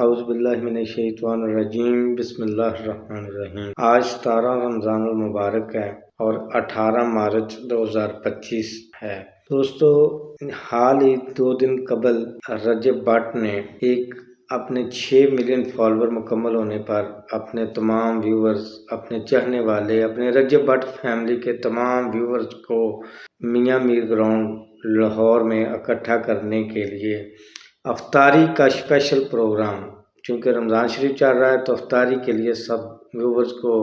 اعوذ باللہ من الشیطان الرجیم، بسم اللہ الرحمن الرحیم۔ آج 17 رمضان المبارک ہے اور 18 مارچ 2025 ہے۔ دوستو، حال ہی 2 دن قبل رجب بٹ نے اپنے 6 ملین فالوور مکمل ہونے پر اپنے تمام ویورز، اپنے چاہنے والے، اپنے رجب بٹ فیملی کے تمام ویورز کو میاں میر گراؤنڈ لاہور میں اکٹھا کرنے کے لیے افطاری کا اسپیشل پروگرام، چونکہ رمضان شریف چل رہا ہے تو افطاری کے لیے سب ویورز کو،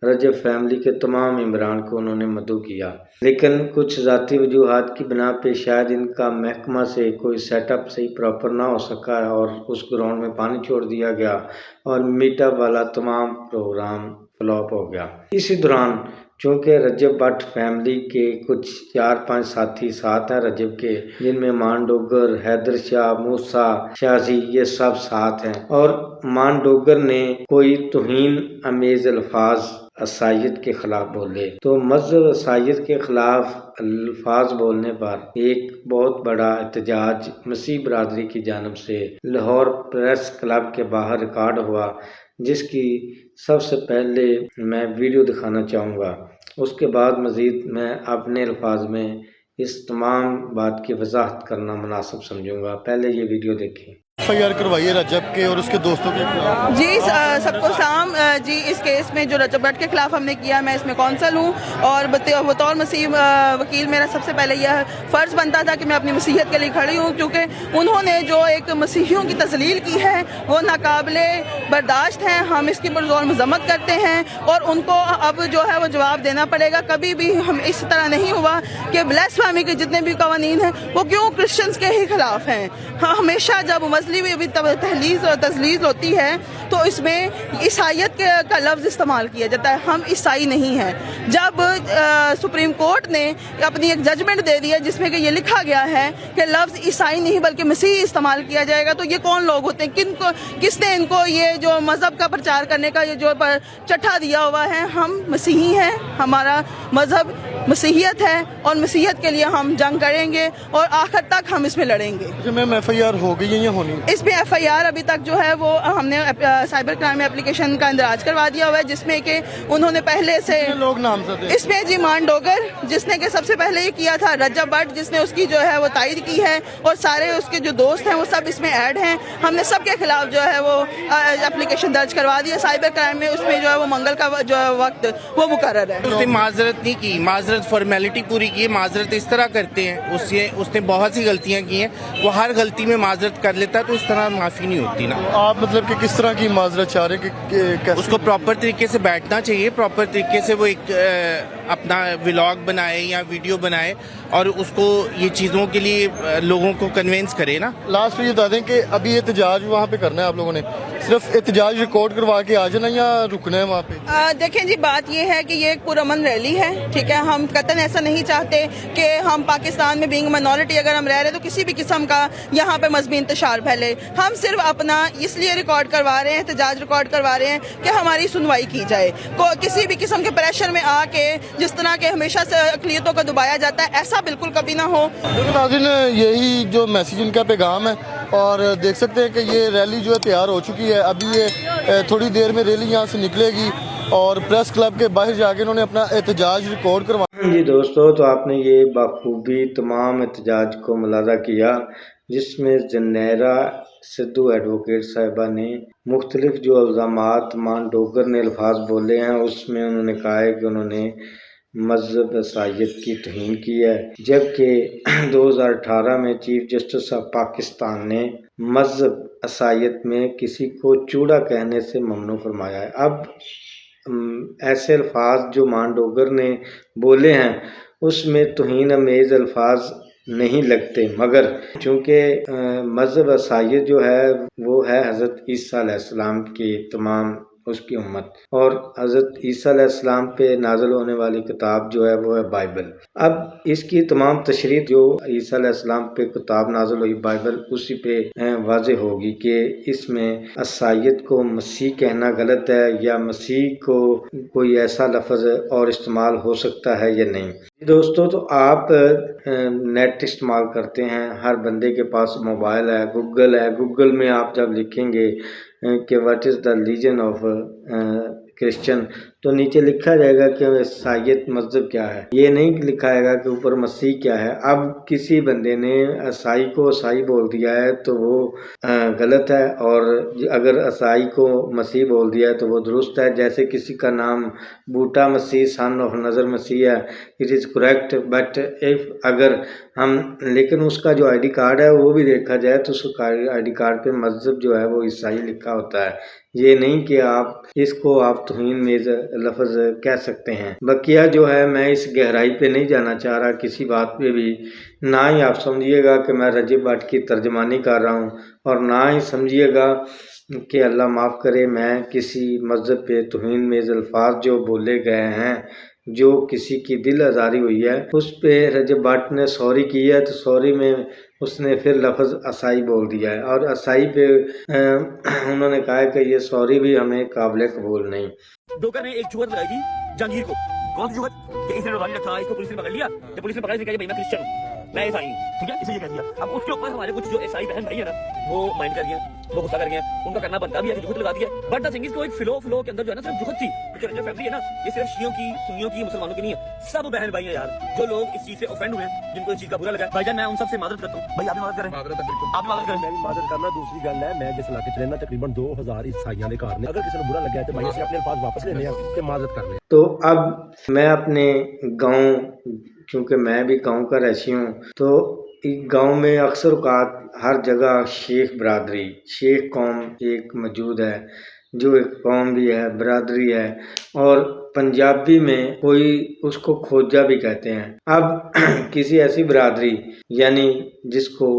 رجب فیملی کے تمام ممبران کو انہوں نے مدعو کیا، لیکن کچھ ذاتی وجوہات کی بنا پہ شاید ان کا محکمہ سے کوئی سیٹ اپ صحیح پراپر نہ ہو سکا اور اس گراؤنڈ میں پانی چھوڑ دیا گیا اور میٹ اپ والا تمام پروگرام فلاپ ہو گیا۔ اسی دوران چونکہ رجب بٹ فیملی کے کچھ 4-5 ساتھی ساتھ ہیں رجب کے، جن میں مان ڈوگر، حیدر شاہ، موسیٰ، شازی، یہ سب ساتھ ہیں، اور مان ڈوگر نے کوئی توہین امیز الفاظ عیسائیت کے خلاف بولے تو مذہب عیسائیت کے خلاف الفاظ بولنے پر ایک بہت بڑا احتجاج مسیح برادری کی جانب سے لاہور پریس کلب کے باہر ریکارڈ ہوا، جس کی سب سے پہلے میں ویڈیو دکھانا چاہوں گا، اس کے بعد مزید میں اپنے الفاظ میں اس تمام بات کی وضاحت کرنا مناسب سمجھوں گا۔ پہلے یہ ویڈیو دیکھیں۔ FIR کروائیے رجب کے اور اس کے دوستوں کے خلاف۔ جی سب کو سلام جی، اس کیس میں جو رجب بٹ کے خلاف ہم نے کیا، میں اس میں کونسل ہوں اور بطور مسیح وکیل میرا سب سے پہلے یہ فرض بنتا تھا کہ میں اپنی مسیحیت کے لیے کھڑی ہوں، کیونکہ انہوں نے جو ایک مسیحیوں کی تذلیل کی ہے وہ ناقابل برداشت ہے۔ ہم اس کی پرزور مذمت کرتے ہیں اور ان کو اب جو ہے وہ جواب دینا پڑے گا۔ کبھی بھی ہم اس طرح نہیں ہوا کہ بلیسفیمی کے جتنے بھی قوانین ہیں وہ کیوں کرسچنز کے ہی خلاف ہیں۔ ہمیشہ جب مذہبی تحلیل اور تزلیل ہوتی ہے تو اس میں عیسائیت کا لفظ استعمال کیا جاتا ہے۔ ہم عیسائی نہیں ہیں۔ جب سپریم کورٹ نے اپنی ایک ججمنٹ دے دیا جس میں کہ یہ لکھا گیا ہے کہ لفظ عیسائی نہیں بلکہ مسیحی استعمال کیا جائے گا، تو یہ کون لوگ ہوتے ہیں؟ کس نے ان کو یہ جو مذہب کا پرچار کرنے کا یہ جو چٹھا دیا ہوا ہے؟ ہم مسیحی ہیں، ہمارا مذہب مسیحیت ہے اور مسیحیت کے لیے ہم جنگ کریں گے اور آخر تک ہم اس میں لڑیں گے۔ میم FIR ہو گئی ہے یا ہونی؟ اس میں FIR ابھی تک جو ہے وہ ہم نے سائبر کرائم اپلیکیشن کا اندراج کروا دیا ہوا ہے، جس میں کہ انہوں نے پہلے سے لوگ نامزد ہیں۔ اس میں جی مان ڈوگر جس نے کہ سب سے پہلے یہ کیا تھا، رجب بٹ جس نے اس کی جو ہے وہ تائید کی ہے، اور سارے اس کے جو دوست ہیں وہ سب اس میں ایڈ ہیں۔ ہم نے سب کے خلاف جو ہے وہ اپلیکیشن درج کروا دی ہے سائبر کرائم میں۔ اس میں جو ہے وہ منگل کا جو وقت وہ مقرر ہے۔ اس نے معذرت نہیں کی، معذرت فارمیلٹی پوری کی ہے۔ معذرت اس طرح کرتے ہیں، اس نے بہت سی غلطیاں کی ہیں، وہ ہر غلطی میں معذرت کر لیتا ہے تو اس طرح معافی نہیں ہوتی نا۔ آپ مطلب کہ کس طرح کی معذرت چاہ رہے ہیں کہ اس کو پراپر طریقے سے بیٹھنا چاہیے، پراپر طریقے سے وہ ایک اپنا ولاگ بنائے یا ویڈیو بنائے اور اس کو یہ چیزوں کے لیے لوگوں کو کنوینس کرے نا۔ لاسٹ میں یہ بتا دیں کہ ابھی احتجاج وہاں پہ کرنا ہے آپ لوگوں نے، صرف احتجاج ریکارڈ کروا کے آ جانا یا رکنا ہے وہاں پہ؟ دیکھیں جی، بات یہ ہے کہ یہ ایک پرامن ریلی ہے، ٹھیک ہے۔ ہم قطعاً ایسا نہیں چاہتے کہ ہم پاکستان میں بینگ مائنورٹی اگر ہم رہ رہے تو کسی بھی قسم کا یہاں پہ مذہبی انتشار پھیلے۔ ہم صرف اپنا اس لیے ریکارڈ کروا رہے ہیں، احتجاج ریکارڈ کروا رہے ہیں کہ ہماری سنوائی کی جائے۔ کسی بھی قسم کے پریشر میں آ کے جس طرح کے ہمیشہ سے اقلیتوں کو دبایا جاتا ہے، ایسا بالکل کبھی نہ ہو۔ ناظرین، یہی جو میسیج ان کا پیغام ہے، اور دیکھ سکتے ہیں کہ یہ ریلی جو ہے تیار ہو چکی ہے۔ ابھی یہ تھوڑی دیر میں ریلی یہاں سے نکلے گی اور پریس کلب کے باہر جا کے انہوں نے اپنا احتجاج ریکارڈ کروا۔ جی دوستو، تو آپ نے یہ بخوبی تمام احتجاج کو ملاحظہ کیا، جس میں جنیرہ سدھو ایڈوکیٹ صاحبہ نے مختلف جو الزامات مان ڈوگر نے الفاظ بولے ہیں، اس میں انہوں نے کہا ہے کہ انہوں نے مذہب عیسائیت کی توہین کی ہے، جبکہ 2018 میں چیف جسٹس آف پاکستان نے مذہب عیسائیت میں کسی کو چوڑا کہنے سے ممنوع فرمایا ہے۔ اب ایسے الفاظ جو مان ڈوگر نے بولے ہیں اس میں توہین امیز الفاظ نہیں لگتے، مگر چونکہ مذہب عیسائیت جو ہے وہ ہے حضرت عیسیٰ علیہ السلام کی تمام اس کی امت، اور حضرت عیسیٰ علیہ السلام پہ نازل ہونے والی کتاب جو ہے وہ ہے بائبل۔ اب اس کی تمام تشریح جو عیسیٰ علیہ السلام پہ کتاب نازل ہوئی بائبل، اسی پہ واضح ہوگی کہ اس میں عیسائیت کو مسیح کہنا غلط ہے یا مسیح کو کوئی ایسا لفظ اور استعمال ہو سکتا ہے یا نہیں۔ दोस्तों, तो आप नेट इस्तेमाल करते हैं, हर बंदे के पास मोबाइल है, गूगल में आप जब लिखेंगे कि what is the religion of Christian, तो नीचे लिखा जाएगा कि ईसाईयत मज़हब क्या है, ये नहीं लिखा आएगा कि ऊपर मसीह क्या है। अब किसी बंदे ने ईसाई को ईसाई बोल दिया है तो वो गलत है, और अगर ईसाई को मसीह बोल दिया है तो वो दुरुस्त है। जैसे किसी का नाम बूटा मसीह सन ऑफ नज़र मसीह है, it is correct, but if अगर हम लेकिन उसका जो आईडी कार्ड है वो भी देखा जाए तो उसका आईडी कार्ड पे मज़हब जो है वो ईसाई लिखा होता है। ये नहीं कि आप इसको आप तौहीन मेज़ लफ्ज़ कह सकते हैं। बकिया जो है, मैं इस गहराई पे नहीं जाना चाह रहा किसी बात पे भी, ना ही आप समझिएगा कि मैं रजब भट्ट की तर्जमानी कर रहा हूँ, और ना ही समझिएगा कि अल्लाह माफ़ करे मैं किसी मज़हब पे तौहीन मेज़ अल्फाज जो बोले गए हैं, जो किसी की दिल आज़ारी हुई है, उस पे रजब भट्ट ने सॉरी की है, तो सॉरी में उसने फिर लफ्ज़ ईसाई बोल दिया है, और ईसाई पे उन्होंने कहा है कि ये सॉरी भी हमें काबिल कबूल नहीं। डोकर ने एक जुगत लगाई थी जहांगीर को। कौन सी जुगत? कि इसने रोजानी रखा, इसको पुलिस ने पकड़ लिया, जब पुलिस ने पकड़ा इसे कहा भाई मैं क्रिश्चियन हूँ, मैं ईसाई हूँ, ठीक है, इसे ये कह दिया। अब उसके ऊपर हमारे कुछ जो ईसाई बहन भाई है ना, वो माइंड कर गए, वो गुस्सा कर गए, उनका करना बनता भी है, जुगत लगा दिया। बट द थिंग इज को एक फ्लो के अंदर जो है ना सिर्फ जुगत थी, जो फैमिली है ना, ये सिर्फ शियों की, सुन्नियों की, मुसलमानों की नहीं है, सब बहन भाई हैं यार। जो लोग इस चीज से ऑफेंड हुए हैं, जिनको इस चीज का बुरा लगा, भाईजान मैं उन सबसे मादरत करता हूँ, भाई आप भी मदद करें, आप मदद करें। मैं भी मदद करना। दूसरी गल है, मैं जिस इलाके च रहना तकरीबन 2000 ईसाइयां दे घर ने, अगर किसी को बुरा लग गया तो भाई से अपने अल्फाज वापस लेने हैं ते मदद करने। तो अब मैं अपने गांव, क्योंकि मैं भी गांव का रहशी हूँ, तो गांव में अक्सर औक़ात हर जगह शेख बरादरी, शेख कौम एक मौजूद है, जो एक कौम भी है, बरादरी है, और पंजाबी में कोई उसको खोजा भी कहते हैं। अब किसी ऐसी बरादरी यानी जिसको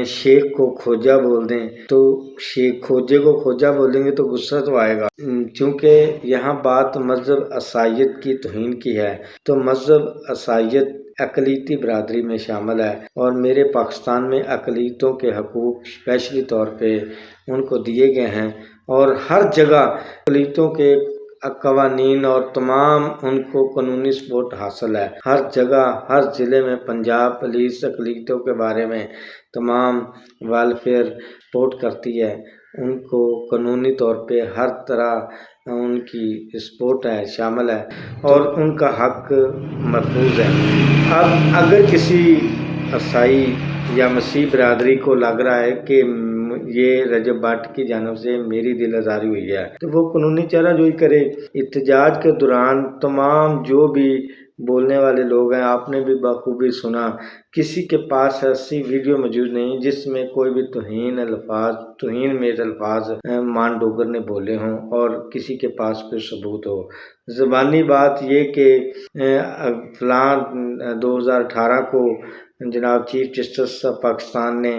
शेख को खोजा बोल दें, तो शेख खोजे को खोजा बोलेंगे तो गुस्सा तो आएगा, क्योंकि यहाँ बात मज़हब ईसाईयत की तौहीन की है। तो मज़हब ईसाईयत अक़लीती बरादरी में शामिल है, और मेरे पाकिस्तान में अक़लीतों के हकूक़ स्पेशली तौर पे उनको दिए गए हैं, और हर जगह अक़लीतों के कवानीन और तमाम उनको कानूनी सपोर्ट हासिल है। हर जगह, हर ज़िले में पंजाब पुलिस अक़लीतों के बारे में तमाम वेलफेयर सपोर्ट करती है, उनको कानूनी तौर पे हर तरह उनकी सपोर्ट है, शामिल है, और उनका हक महफूज है। अब अगर किसी ईसाई या मसीह बरादरी को लग रहा है कि ये रजब भट्ट की जानिब से मेरी दिल आज़ारी हुई है, तो वो कानूनी चाराजोई करे। एहतजाज के दौरान तमाम जो भी बोलने वाले लोग हैं, आपने भी बखूबी सुना, किसी के पास ऐसी वीडियो मौजूद नहीं जिसमें कोई भी तौहीन मेज़ अल्फाज मान डोगर ने बोले हों और किसी के पास कोई सबूत हो। ज़बानी बात ये कि फ़लाँ 2018 को जनाब चीफ जस्टिस ऑफ पाकिस्तान ने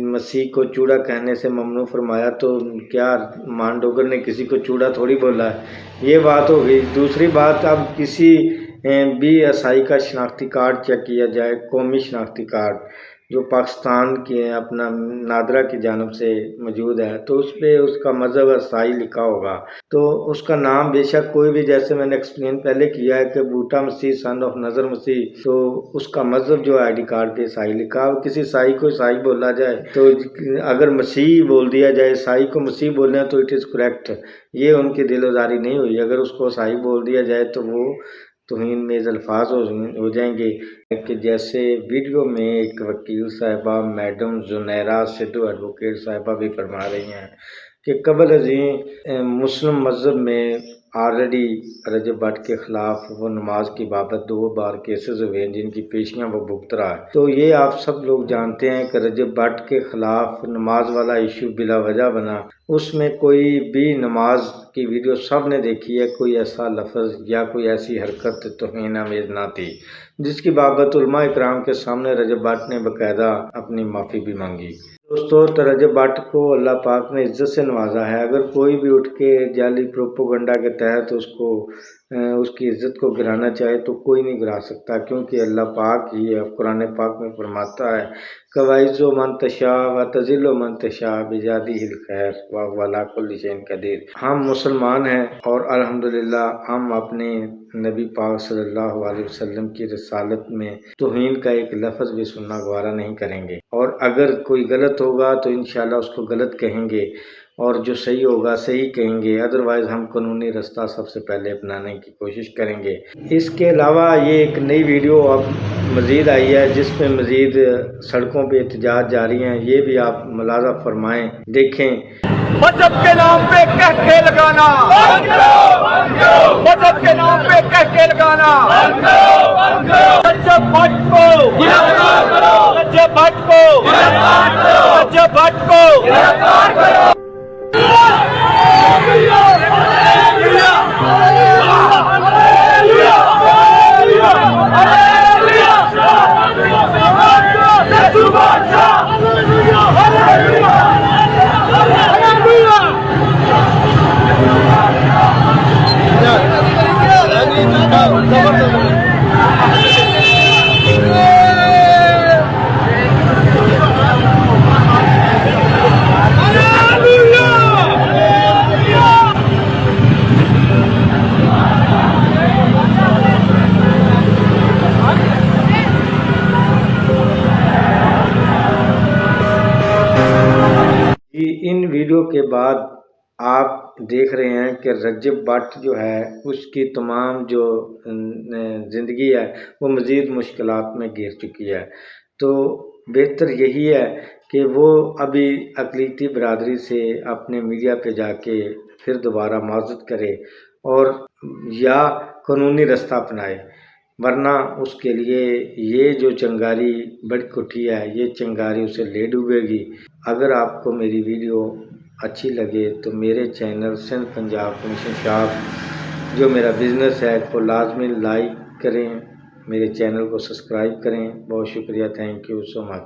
मसीह को चूड़ा कहने से ममनू फरमाया, तो क्या मान डोगर ने किसी को चूड़ा थोड़ी बोला है, ये बात हो गई। दूसरी बात, अब किसी भी ईसाई का शनाख्ती कार्ड चेक किया जाए, कौमी शनाख्ती कार्ड जो पाकिस्तान के अपना नादरा की जानिब से मौजूद है, तो उस पर उसका मज़हब ईसाई लिखा होगा, तो उसका नाम बेशक कोई भी, जैसे मैंने एक्सप्लेन पहले किया है कि बूटा मसीह सन ऑफ नज़र मसीह, तो उसका मज़हब जो आईडी कार्ड पे ईसाई लिखा। किसी ईसाई को ईसाई बोला जाए, तो अगर मसीह बोल दिया जाए, ईसाई को मसीह बोलना तो इट इज़ करेक्ट, ये उनकी दिलआज़ारी नहीं हुई। अगर उसको ईसाई बोल दिया जाए तो वो तौहीन मेज़ अल्फाज हो जाएंगे। कि जैसे वीडियो में एक वकील साहिबा मैडम जुनैरा सिद्धू एडवोकेट साहिबा भी फरमा रही हैं कि कबल अज़ीं मुस्लिम मज़हब में ऑलरेडी रजब भट्ट के ख़िलाफ़ वो नमाज की बाबत 2 बार केसेस हुए हैं जिनकी पेशियाँ वो भुगत रहा है। तो ये आप सब लोग जानते हैं कि रजब भट्ट के ख़िलाफ़ नमाज वाला इशू बिला वजह बना, उसमें कोई भी नमाज की वीडियो सब ने देखी है, कोई ऐसा लफ्ज़ या कोई ऐसी हरकत तौहीन आमेज़ ना थी, जिसकी बाबत उलमा इकराम के सामने रजब भट्ट ने बाकायदा अपनी माफ़ी भी मांगी। दोस्तों रजब भट्ट को अल्लाह पाक ने इज्जत से नवाजा है। अगर कोई भी उठ के जाली प्रोपोगंडा के तहत उसको उसकी इज्जत को गिराना चाहे तो कोई नहीं गिरा सकता, क्योंकि अल्लाह पाक ही कुरान पाक में फरमाता है कवाइज़ो मन तशा व तज़िल्लो मन तशा बिजादिहिल खैर व वला कुल्लि शैइन कदीर। हम मुसलमान हैं और अल्हम्दुलिल्लाह हम अपने नबी पाक सल्लल्लाहु अलैहि वसल्लम की रसालत में तौहीन का एक लफ्ज़ भी सुनना गवारा नहीं करेंगे, और अगर कोई गलत होगा तो इंशाल्लाह उसको गलत कहेंगे और जो सही होगा सही कहेंगे। अदरवाइज़ हम कानूनी रास्ता सबसे पहले अपनाने की कोशिश करेंगे। इसके अलावा ये एक नई वीडियो अब मज़ीद आई है जिसमें मज़ीद सड़कों पे एहतजाज जारी हैं, ये भी आप मुलाज़ा फरमाएं, देखें। मजहब के नाम पे कह के लगाना, मजहब के नाम पे कह के लगाना, रजब भट्ट को, रजब भट्ट को, रजब भट्ट को इन वीडियो के बाद आप देख रहे हैं कि रजब भट्ट जो है उसकी तमाम जो ज़िंदगी है वो मज़ीद मुश्किलात में घिर चुकी है। तो बेहतर यही है कि वो अभी अक़लीती बरादरी से अपने मीडिया पे जाके फिर दोबारा माज़रत करे और या कानूनी रास्ता अपनाए, वरना उसके लिए ये जो चिंगारी बड़ी कुठी है ये चिंगारी उसे ले डूबेगी। अगर आपको मेरी वीडियो अच्छी लगे तो मेरे channel Sindh Punjab commission shop जो मेरा बिज़नेस है को लाजमी लाइक करें, मेरे चैनल को सब्सक्राइब करें। बहुत शुक्रिया, थैंक यू सो मच।